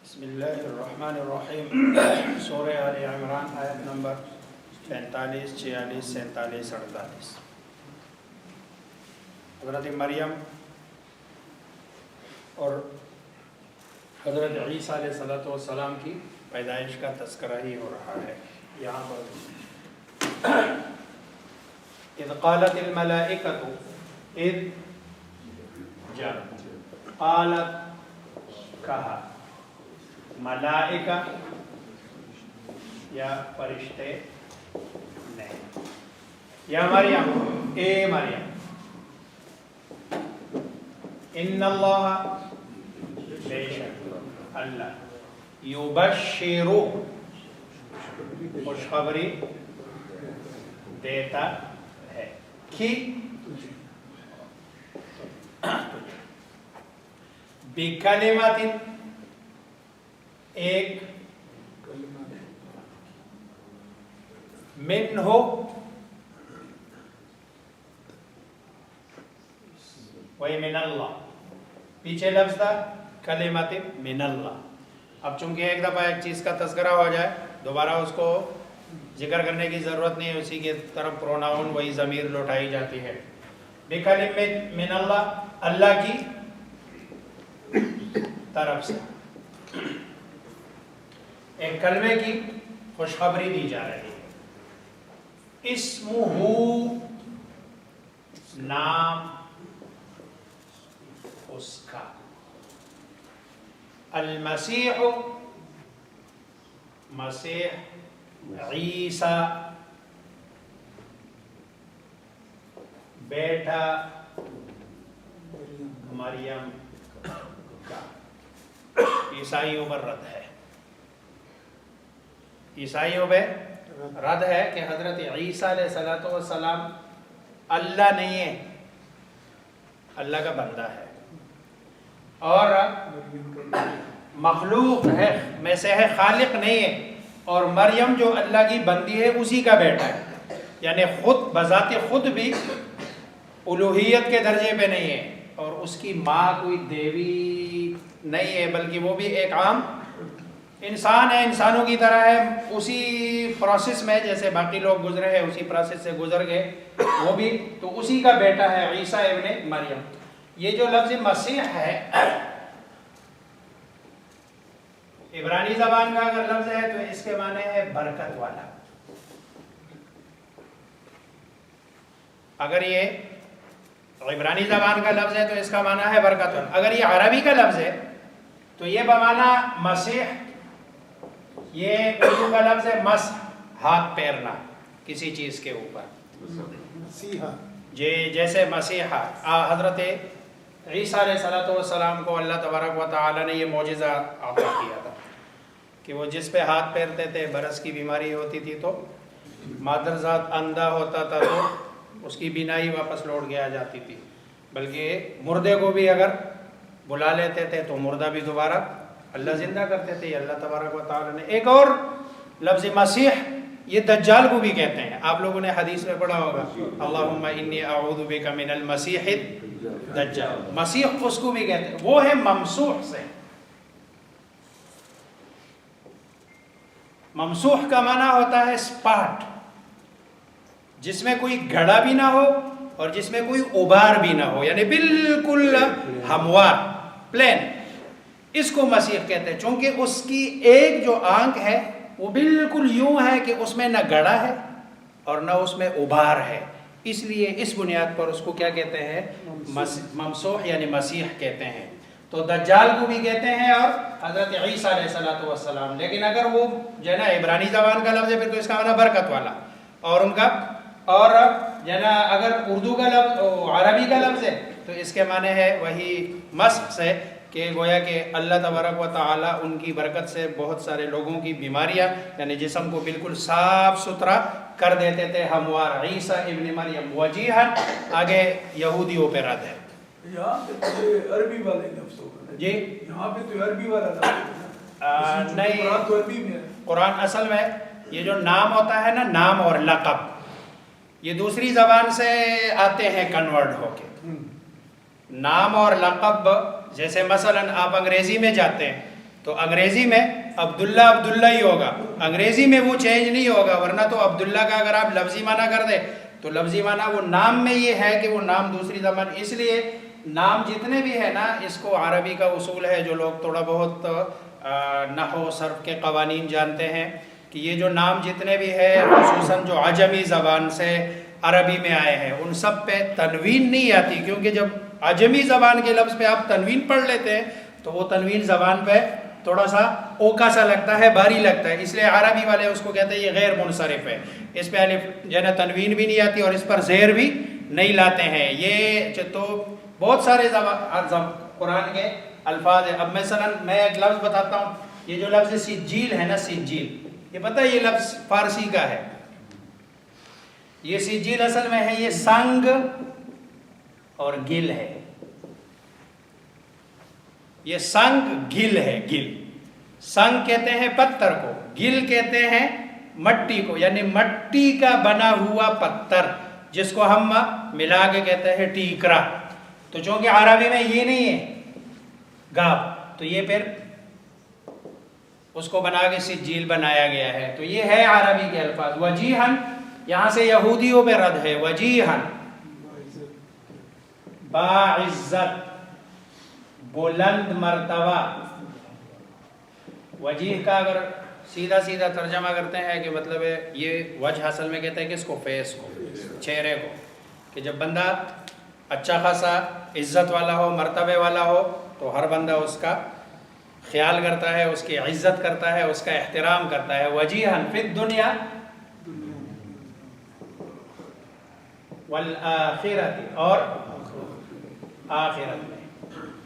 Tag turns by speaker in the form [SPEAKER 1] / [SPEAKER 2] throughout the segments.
[SPEAKER 1] بسم اللہ الرحمن الرحیم۔ سورہ آل عمران آیت نمبر 45، 46، 47، 48۔ حضرت مریم اور حضرت عیسیٰ علیہ السلام کی پیدائش کا تذکرہ ہی ہو رہا ہے یہاں پر۔ اذ قالت الملائکۃ، اذ جب، قالت کہا، ملائکہ یا فرشتے نے، یا مریم، اے مریم، ان اللہ، بے شک اللہ، یبشرو، خوشخبری دیتا ہے، کہ بکلمات، ایک منہ، وہی من اللہ، پیچھے لفظ تھا کلمات من اللہ۔ اب چونکہ ایک دفعہ ایک چیز کا تذکرہ ہو جائے دوبارہ اس کو ذکر کرنے کی ضرورت نہیں ہے، اسی کی طرف پروناؤن وہی ضمیر لوٹائی جاتی ہے۔ بکلمات من اللہ، اللہ کی طرف سے ایک کلمے کی خوشخبری دی جا رہی ہے۔ اسمہ، نام اس کا، المسیح، مسیح، عیسیٰ، بیٹا مریم کا۔ عیسائیوں پر رد ہے، عیسائیوں پہ رد ہے کہ حضرت عیسیٰ علیہ السلام اللہ نہیں ہے، اللہ کا بندہ ہے، اور مخلوق ہے میں سے ہے، خالق نہیں ہے، اور مریم جو اللہ کی بندی ہے اسی کا بیٹا ہے، یعنی خود بذات خود بھی الوہیت کے درجے پہ نہیں ہے، اور اس کی ماں کوئی دیوی نہیں ہے، بلکہ وہ بھی ایک عام انسان ہے، انسانوں کی طرح ہے، اسی پروسیس میں جیسے باقی لوگ گزرے ہیں اسی پروسیس سے گزر گئے وہ بھی، تو اسی کا بیٹا ہے عیسیٰ ابن مریم۔ یہ جو لفظ مسیح ہے عبرانی زبان کا اگر لفظ ہے تو اس کے معنی ہے برکت والا۔ اگر یہ عبرانی زبان کا لفظ ہے تو اس کا معنی ہے برکت والا، اگر یہ عربی کا لفظ ہے تو یہ بمعنی مسیح، یہ اردو کا لفظ ہے مسح، ہاتھ پھیرنا کسی چیز کے اوپر، جی جیسے مسیحا۔ حضرت عیسیٰ علیہ السلام کو اللہ تبارک و تعالی نے یہ معجزہ عطا کیا تھا کہ وہ جس پہ ہاتھ پھیرتے تھے برس کی بیماری ہوتی تھی تو مادرزاد اندھا ہوتا تھا تو اس کی بینائی واپس لوٹ کے آ جاتی تھی، بلکہ مردے کو بھی اگر بلا لیتے تھے تو مردہ بھی دوبارہ اللہ زندہ کرتے تھے۔ اللہ تبارک و تعالی نے ایک اور لفظ مسیح، یہ دجال کو بھی کہتے ہیں، آپ لوگوں نے حدیث میں پڑھا ہوگا اللہم انی اعوذ بک من المسیح الدجال، مسیح اس کو بھی کہتے ہیں، وہ ہے ممسوح سے۔ ممسوح کا معنی ہوتا ہے اسپاٹ، جس میں کوئی گھڑا بھی نہ ہو اور جس میں کوئی غبار بھی نہ ہو، یعنی بالکل ہموار، پلین، اس کو مسیح کہتے ہیں۔ چونکہ اس کی ایک جو آنکھ ہے وہ بالکل یوں ہے کہ اس میں نہ گڑا ہے اور نہ اس میں غبار ہے، اس لیے اس بنیاد پر اس کو کیا کہتے ہیں؟ ممسوح یعنی مسیح کہتے ہیں۔ تو دجال کو بھی کہتے ہیں اور حضرت عیسیٰ علیہ السلام، لیکن اگر وہ جو ہے نا عبرانی زبان کا لفظ ہے پھر تو اس کا معنی برکت والا، اور ان کا اور جو ہے نا اگر اردو کا لفظ عربی کا لفظ ہے تو اس کے معنی ہے وہی مسح سے، کہ گویا کہ اللہ تبارک و تعالی ان کی برکت سے بہت سارے لوگوں کی بیماریاں یعنی جسم کو بالکل صاف ستھرا کر دیتے تھے، ہموار۔ عیسیٰ ابن مریم وجیہا، آگے یہودیوں پہ رد ہے۔
[SPEAKER 2] یہاں پہ تو عربی والے لفظ ہوگا
[SPEAKER 1] جی،
[SPEAKER 2] یہاں پہ تو عربی والا لفظ ہوگا،
[SPEAKER 1] نہیں،
[SPEAKER 2] قرآن تو عربی میں ہے۔
[SPEAKER 1] قرآن اصل میں یہ جو نام ہوتا ہے نا، نام اور لقب، یہ دوسری زبان سے آتے ہیں کنورٹ ہو کے. نام اور لقب جیسے مثلا آپ انگریزی میں جاتے ہیں تو تو انگریزی میں عبداللہ عبداللہ ہی ہوگا، انگریزی میں وہ چینج نہیں ہوگا، ورنہ تو عبداللہ کا اگر آپ لفظی معنی کر دیں تو لفظی معنی وہ نام میں یہ ہے کہ وہ نام دوسری زبان، اس لیے نام جتنے بھی ہے نا اس کو عربی کا اصول ہے، جو لوگ تھوڑا بہت نحو صرف کے قوانین جانتے ہیں کہ یہ جو نام جتنے بھی ہے خصوصاً جو عجمی زبان سے عربی میں آئے ہیں ان سب پہ تنوین نہیں آتی، کیونکہ جب عجمی زبان کے لفظ پہ آپ تنوین پڑھ لیتے ہیں تو وہ تنوین زبان پہ تھوڑا سا اوکھا سا لگتا ہے، بھاری لگتا ہے، اس لیے عربی والے اس کو کہتے ہیں یہ غیر منصرف ہے، اس پہ الف جو ہے تنوین بھی نہیں آتی اور اس پر زیر بھی نہیں لاتے ہیں۔ یہ تو بہت سارے قرآن کے الفاظ ہیں۔ اب مثلا میں ایک لفظ بتاتا ہوں، یہ جو لفظ سجیل ہے نا، سجیل، یہ پتہ ہے یہ لفظ فارسی کا ہے، یہ سجیل اصل میں ہے یہ سنگ اور گل ہے، یہ سنگ گل ہے، گل، سنگ کہتے ہیں پتھر کو، گل کہتے ہیں مٹی کو، یعنی مٹی کا بنا ہوا پتھر جس کو ہم ملا کے کہتے ہیں ٹیکرا، تو چونکہ عربی میں یہ نہیں ہے گاب، تو یہ پھر اس کو بنا کے سجیل بنایا گیا ہے، تو یہ ہے عربی کے الفاظ۔ وجیہن یہاں سے یہودیوں پہ رد ہے، وجیہن باعزت، بلند مرتبہ، وجیہ کا اگر سیدھا سیدھا ترجمہ کرتے ہیں کہ مطلب ہے یہ وجہ اصل میں کہتے ہیں کس کو، فیس کو، چہرے کو، کہ جب بندہ اچھا خاصا عزت والا ہو، مرتبے والا ہو تو ہر بندہ اس کا خیال کرتا ہے، اس کی عزت کرتا ہے، اس کا احترام کرتا ہے۔ وجیہن فی الدنیا والآخرت، اور آخرت میں،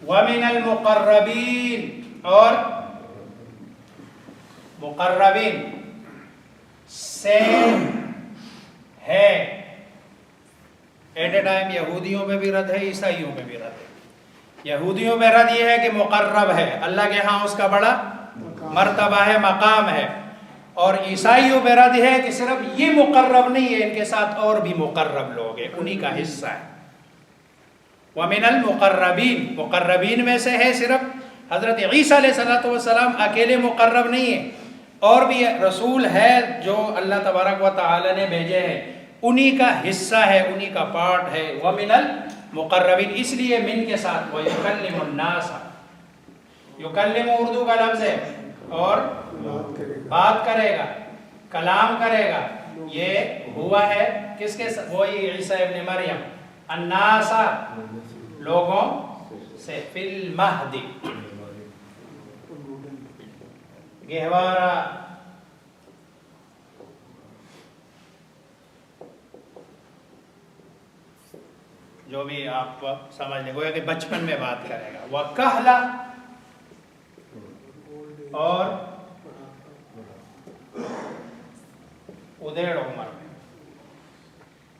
[SPEAKER 1] ومن المقربین، اور مقربین سے ہے، ایٹ اے ٹائم یہودیوں پہ بھی رد ہے، عیسائیوں پہ بھی رد ہے۔ یہودیوں پہ رد یہ ہے کہ مقرب ہے، اللہ کے ہاں اس کا بڑا مرتبہ ہے، مقام ہے، اور عیسائیوں پہ رد ہے کہ صرف یہ مقرب نہیں ہے، ان کے ساتھ اور بھی مقرب لوگ ہیں، انہی کا حصہ ہے۔ وَمِنَ الْمُقَرَّبِينَ، مقربین میں سے ہے، صرف حضرت عیسیٰ علیہ السلام اکیلے مقرب نہیں ہیں، اور بھی رسول ہے جو اللہ تبارک و تعالی نے بھیجے ہیں، انہی کا حصہ ہے، انہی کا پارٹ ہے۔ وَمِنَ الْمُقَرَّبِينَ، اس لیے من کے ساتھ وَيُكَلِّمُ النَّاسَ، یکلم اردو کا لفظ ہے، اور بات کرے گا، کلام کرے گا، یہ ہوا ہے کس کے ساتھ، وہی عیسیٰ ابن مریم، الناس، لوگوں سے، فی المہد، گہوارہ، جو بھی آپ سمجھ لیں، گویا کہ بچپن میں بات کرے گا۔ وَکَہْلَ، اور ادھیڑ عمر میں۔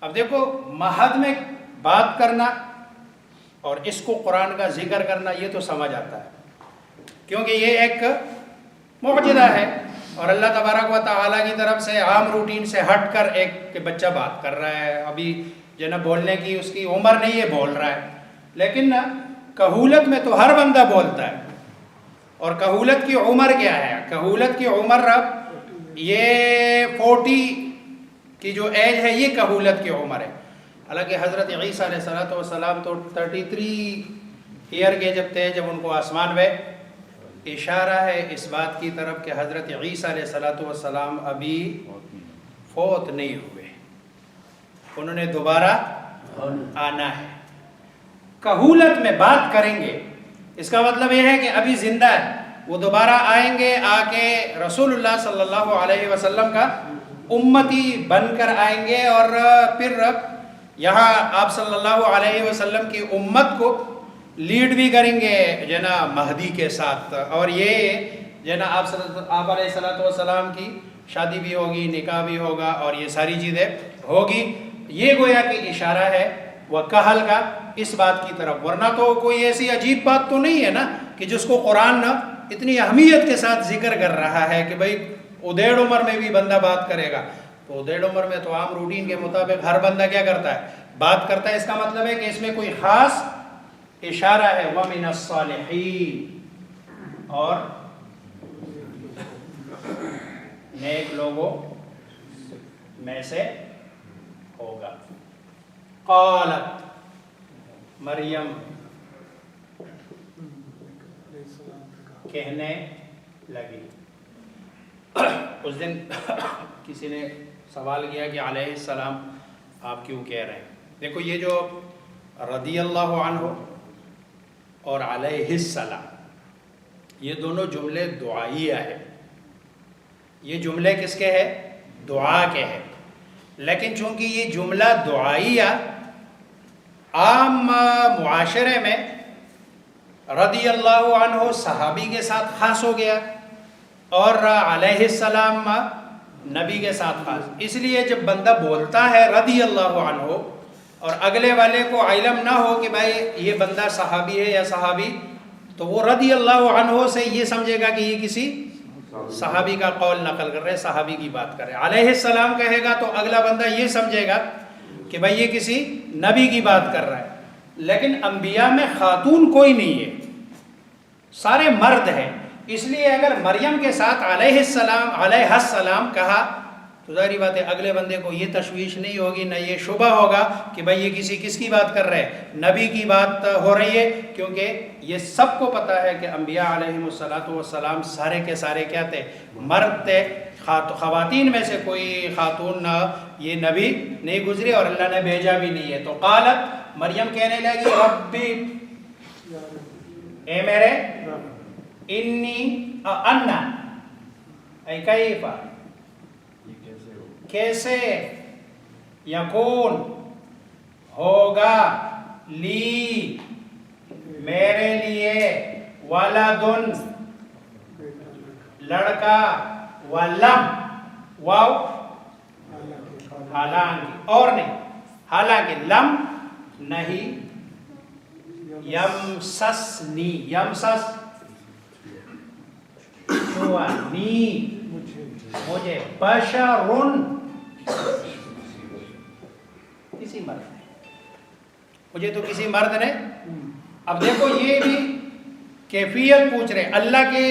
[SPEAKER 1] اب دیکھو مہد میں بات کرنا اور اس کو قرآن کا ذکر کرنا، یہ تو سمجھ آتا ہے کیونکہ یہ ایک معجزہ ہے، اور اللہ تبارک و تعالیٰ کی طرف سے عام روٹین سے ہٹ کر ایک کہ بچہ بات کر رہا ہے، ابھی جو نا بولنے کی اس کی عمر نہیں ہے، بول رہا ہے، لیکن نا کہولت میں تو ہر بندہ بولتا ہے، اور کہولت کی عمر کیا ہے؟ کہولت کی عمر اب یہ 40 کی جو ایج ہے یہ کہولت کی عمر ہے، حالانکہ حضرت عیسیٰ علیہ السلام تو 33 ایئر کے جب تھے جب ان کو آسمان میں، اشارہ ہے اس بات کی طرف کہ حضرت عیسیٰ علیہ السلام ابھی فوت نہیں ہوئے، انہوں نے دوبارہ آنا ہے۔ کہولت میں بات کریں گے، اس کا مطلب یہ ہے کہ ابھی زندہ ہے، وہ دوبارہ آئیں گے، آ کے رسول اللہ صلی اللہ علیہ وسلم کا امتی بن کر آئیں گے، اور پھر یہاں آپ صلی اللہ علیہ وسلم کی امت کو لیڈ بھی کریں گے جناب مہدی کے ساتھ، اور یہ جناب آپ علیہ السلام کی شادی بھی ہوگی، نکاح بھی ہوگا، اور یہ ساری چیزیں ہوگی۔ یہ گویا کہ اشارہ ہے وہ کہل کا اس بات کی طرف، ورنہ تو کوئی ایسی عجیب بات تو نہیں ہے نا کہ جس کو قرآن نا اتنی اہمیت کے ساتھ ذکر کر رہا ہے کہ بھئی ادھیڑ عمر میں بھی بندہ بات کرے گا، تو ادھیڑ عمر میں تو عام روٹین کے مطابق ہر بندہ کیا کرتا ہے؟ بات کرتا ہے۔ اس کا مطلب ہے کہ اس میں کوئی خاص اشارہ ہے۔ وَمِنَ الصَّالِحِينَ، اور نیک لوگوں میں سے ہوگا. قالت مریم کہنے لگی. اس دن کسی نے سوال کیا کہ علیہ السلام آپ کیوں کہہ رہے ہیں. دیکھو یہ جو رضی اللہ عنہ اور علیہ السلام یہ دونوں جملے دعائیہ ہے. یہ جملے کس کے ہیں؟ دعا کے ہیں. لیکن چونکہ یہ جملہ دعائیہ عام معاشرے میں رضی اللہ عنہ صحابی کے ساتھ خاص ہو گیا اور علیہ السلام نبی کے ساتھ خاص. اس لیے جب بندہ بولتا ہے رضی اللہ عنہ اور اگلے والے کو علم نہ ہو کہ بھائی یہ بندہ صحابی ہے یا صحابی، تو وہ رضی اللہ عنہ سے یہ سمجھے گا کہ یہ کسی صحابی کا قول نقل کر رہے، صحابی کی بات کر رہے. علیہ السلام کہے گا تو اگلا بندہ یہ سمجھے گا کہ بھائی یہ کسی نبی کی بات کر رہا ہے. لیکن انبیاء میں خاتون کوئی نہیں ہے، سارے مرد ہیں. اس لیے اگر مریم کے ساتھ علیہ السلام کہا تو ظاہری بات ہے اگلے بندے کو یہ تشویش نہیں ہوگی، نہ یہ شبہ ہوگا کہ بھائی یہ کس کی بات کر رہے ہیں، نبی کی بات ہو رہی ہے. کیونکہ یہ سب کو پتہ ہے کہ انبیاء علیہم السلام سارے کے سارے کیا تھے؟ مرد تھے. خواتین میں سے کوئی خاتون یہ نبی نہیں گزری اور اللہ نے بھیجا بھی نہیں ہے. تو قالت مریم کہنے لگی ربی اے میرے انی انا اے کیفا کیسے یکون ہوگا لی میرے لیے ولدن لڑکا ولم واو حالانکہ اور نہیں حالانکہ لم نہیں یمسسنی یمسس ہوا نی مجھے بشرن کسی مرد نے مجھے تو کسی مرد نے. اب دیکھو یہ بھی کیفیت پوچھ رہے اللہ کے،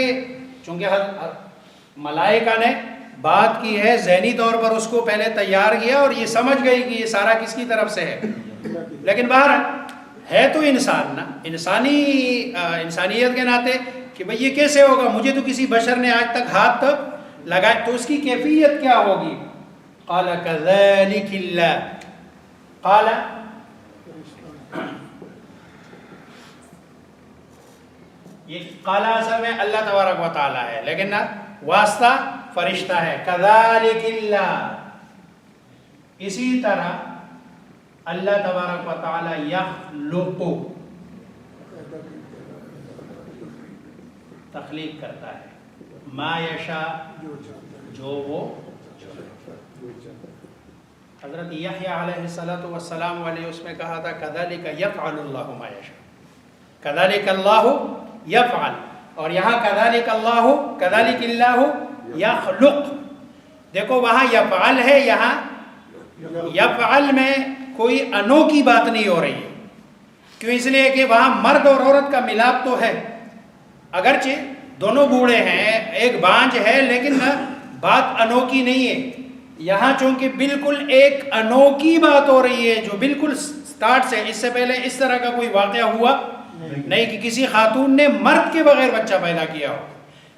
[SPEAKER 1] چونکہ ملائکہ نے بات کی ہے ذہنی طور پر اس کو پہلے تیار کیا اور یہ سمجھ گئی کہ یہ سارا کس کی طرف سے ہے. لیکن باہر ہے تو انسان نا، انسانیت کے ناطے کہ بھئی یہ کیسے ہوگا، مجھے تو کسی بشر نے آج تک ہاتھ لگائے، تو اس کی کیفیت کیا ہوگی. قال كذلك الله قال یہ قال اصل میں اللہ تبارک و تعالی ہے لیکن نا واسطہ فرشتہ ہے. كذلك الله اسی طرح اللہ تبارک و تعالی یخلق تخلیق کرتا ہے ما یشاء جو وہ. حضرت یحییٰ علیہ السلام والے اس میں کہا تھا کذالک یفعل اللہ ما یشاء، کذالک اللہ یفعل، اور یہاں کذالک اللہ یخلق. دیکھو وہاں یفعل ہے، یہاں یفعل میں کوئی انوکھی بات نہیں ہو رہی ہے. کیوں؟ اس لیے کہ وہاں مرد اور عورت کا ملاپ تو ہے، اگرچہ دونوں بوڑھے ہیں، ایک بانجھ ہے، لیکن بات انوکھی نہیں ہے. یہاں چونکہ بالکل ایک انوکھی بات ہو رہی ہے جو بالکل سٹارٹ سے، اس سے پہلے اس طرح کا کوئی واقعہ ہوا نہیں کہ کسی خاتون نے مرد کے بغیر بچہ پیدا کیا ہو.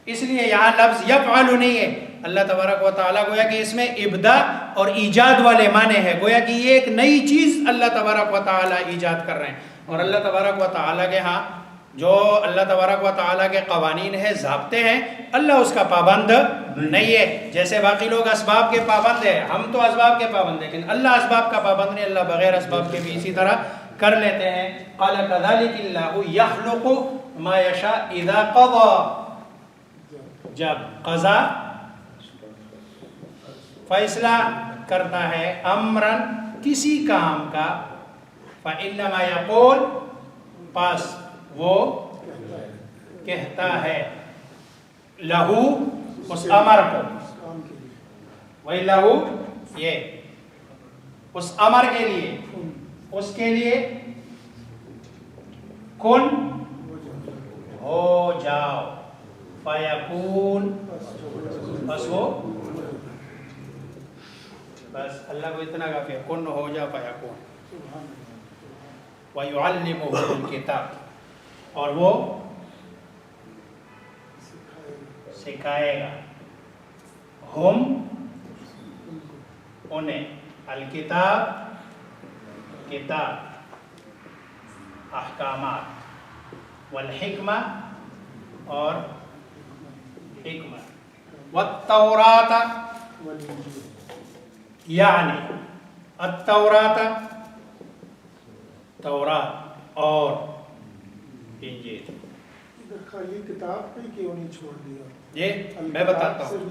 [SPEAKER 1] اس لیے یہاں لفظ یفعل نہیں ہے. اللہ تبارک و تعالیٰ گویا کہ اس میں ابدا اور ایجاد والے معنی ہے، گویا کہ یہ ایک نئی چیز اللہ تبارک و تعالیٰ ایجاد کر رہے ہیں. اور اللہ تبارک و تعالیٰ کے ہاں جو اللہ تبارک و تعالیٰ کے قوانین ہیں، ضابطے ہیں، اللہ اس کا پابند نہیں ہے. جیسے باقی لوگ اسباب کے پابند ہیں، ہم تو اسباب کے پابند ہیں، لیکن اللہ اسباب کا پابند نہیں. اللہ بغیر اسباب کے بھی اسی طرح کر لیتے ہیں. قال كذلك الله يخلق ما يشاء اذا قضى، جب قضا فیصلہ کرتا ہے، امرن کسی کام کا، فإنما يقول پس وہ کہتا ہے، لہو اس امر کو، وہی لہو یہ اس امر کے لیے، اس کے لیے کن ہو جاؤ، فیکون بس وہ بس اللہ کو اتنا کافی ہے، کن ہو جا فیکون۔ وَيُعَلِّمُهُ الْكِتَابَ، اور وہ سکھائے گا ہم انہیں، الکتاب کتاب، احکامات، والحکمہ اور حکمت، والتورات یعنی التورات تورات اور انجیل۔
[SPEAKER 3] ادھر خالی کتاب پہ کیوں نہیں چھوڑ دیا؟
[SPEAKER 1] یہ میں بتاتا ہوں،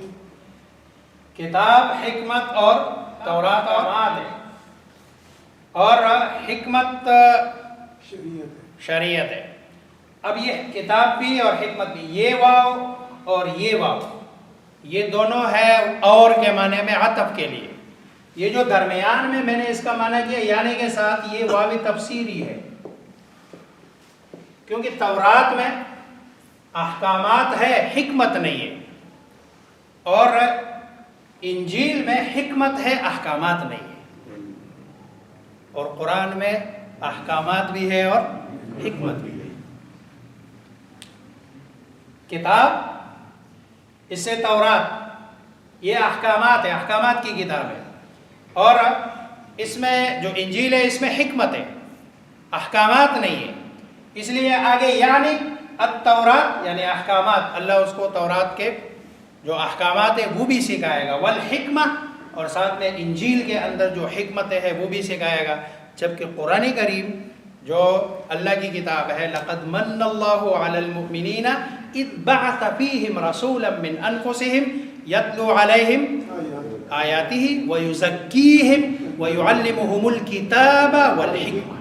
[SPEAKER 1] کتاب، حکمت اور تورات اور حکمت شریعت ہے۔ اب یہ کتاب بھی اور حکمت بھی، یہ واو اور یہ واو، یہ دونوں ہے اور کے معنی میں عطف کے لیے۔ یہ جو درمیان میں نے اس کا معنی کیا یعنی کے ساتھ، یہ واو تفسیری ہے، کیونکہ تورات میں احکامات ہے، حکمت نہیں ہے، اور انجیل میں حکمت ہے، احکامات نہیں ہے، اور قرآن میں احکامات بھی ہے اور حکمت بھی ہے۔ کتاب، اس سے تورات، یہ احکامات ہے، احکامات کی کتاب ہے، اور اس میں جو انجیل ہے اس میں حکمت ہے، احکامات نہیں ہے۔ اس لیے آگے یعنی التورات یعنی احکامات، اللہ اس کو تورات کے جو احکامات ہے وہ بھی سکھائے گا، والحکمہ، اور ساتھ میں انجیل کے اندر جو حکمت ہے وہ بھی سکھائے گا۔ جبکہ قرآن کریم جو اللہ کی کتاب ہے، لقد من اللہ علی المؤمنین اذ بعث فیہم رسولا من انفسہم یتلو علیہم آیاتہ ویزکیہم ویعلمہم الکتاب والحکمہ۔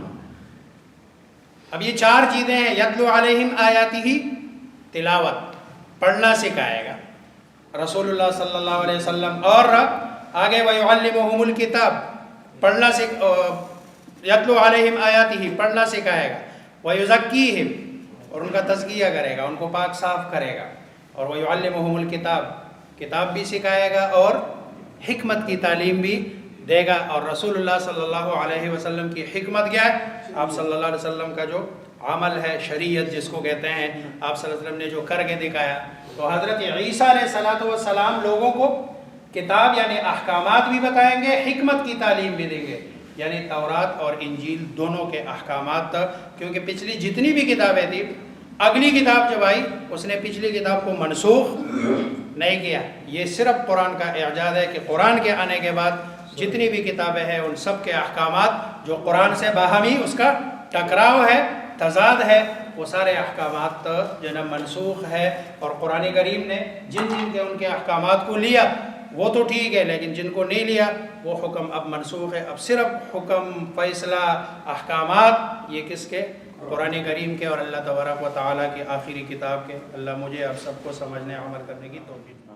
[SPEAKER 1] اب یہ چار چیزیں ہیں، یتلو علیہم آیاتہ، تلاوت، پڑھنا سکھائے گا رسول اللہ صلی اللہ علیہ وسلم، اور آگے وَيُعَلِّمُهُمُ الْكِتَابَ، پڑھنا یتلو علیہم آیاتہ، پڑھنا سکھائے گا، وَيُزَكِّيهِمْ، اور ان کا تزکیہ کرے گا، ان کو پاک صاف کرے گا، اور وَيُعَلِّمُهُمُ الْكِتَابَ، کتاب بھی سکھائے گا اور حکمت کی تعلیم بھی دے گا۔ اور رسول اللہ صلی اللہ علیہ وسلم کی حکمت کیا ہے؟ آپ صلی اللہ علیہ وسلم کا جو عمل ہے، شریعت جس کو کہتے ہیں، آپ صلی اللہ علیہ وسلم نے جو کر کے دکھایا۔ تو حضرت عیسیٰ علیہ السلام لوگوں کو کتاب یعنی احکامات بھی بتائیں گے، حکمت کی تعلیم بھی دیں گے، یعنی تورات اور انجیل دونوں کے احکامات، کیونکہ پچھلی جتنی بھی کتابیں تھیں، اگلی کتاب جب آئی اس نے پچھلی کتاب کو منسوخ نہیں کیا۔ یہ صرف قرآن کا اعجاز ہے کہ قرآن کے آنے کے بعد جتنی بھی کتابیں ہیں ان سب کے احکامات جو قرآن سے باہمی اس کا ٹکراؤ ہے، تضاد ہے، وہ سارے احکامات جناب منسوخ ہے۔ اور قرآن کریم نے جن کے ان کے احکامات کو لیا وہ تو ٹھیک ہے، لیکن جن کو نہیں لیا وہ حکم اب منسوخ ہے۔ اب صرف حکم، فیصلہ، احکامات یہ کس کے؟ قرآن کریم کے اور اللہ تبارک و تعالیٰ کی آخری کتاب کے۔ اللہ مجھے آپ سب کو سمجھنے عمل کرنے کی توفیق۔